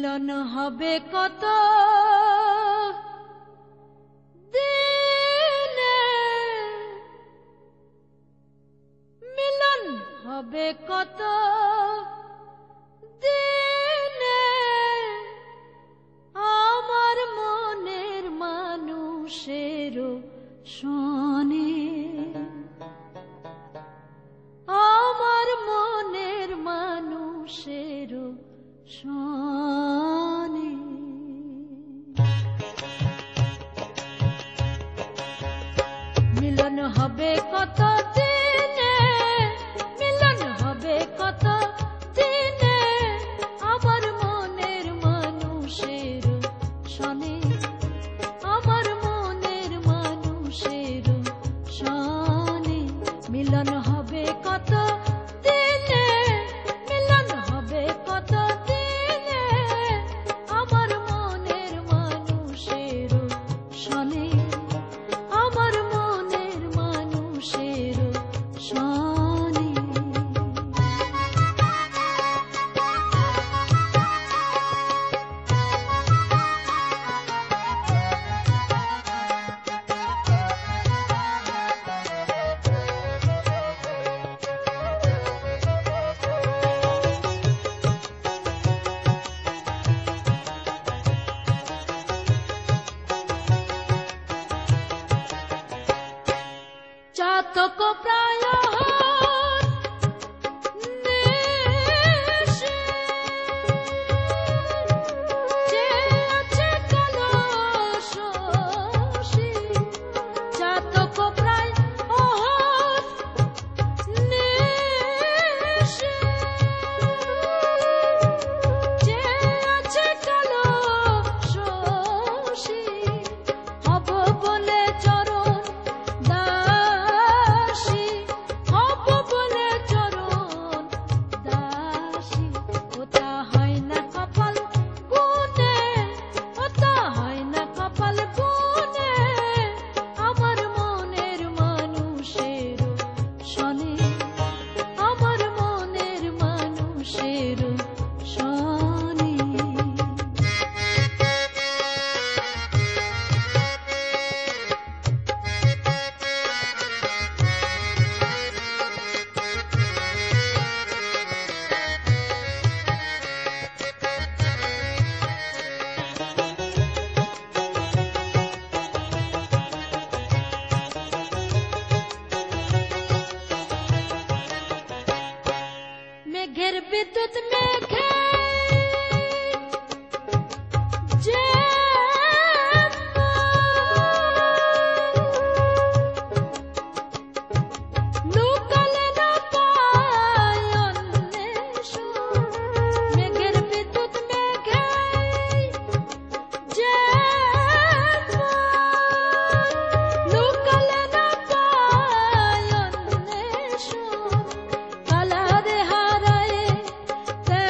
মিলন হবে কত দিনে, মিলন হবে কত দিনে, আমার মনের মানুষের শোনে, আমার মনের মানুষের শোনে। মিলন হবে কত দিনে, মিলন হবে কত দিনে, আমার মনের মানুষের শোনে, আমার মনের মানুষের শোনে। মিলন হবে কত দিনে, মিলন হবে কত দিনে, আমার মনের মানুষের শোনে, আমার মনের মানুষের শোনে। চাতক প্রায় নেশে, যে আছে কলসী, চাতক প্রায় নেশে, যে আছে কলসী, হব বলে চরণ দাসী, হব বলে চরণ দাসী। ওটা হয় না কপাল গুনে, ওটা হয় না কপাল গুনে, আমার মনের মানুষের শোনে, আমার মনের মানুষের শোনে। মেঘের বিদ্যুৎ মেঘে যে লুকালে না পায় অন্বেষণ, মেঘের বিদ্যুৎ মেঘে যে লুকালে না পায় অন্বেষণ, কালারে হারায় তে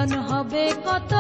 মিলন হবে কত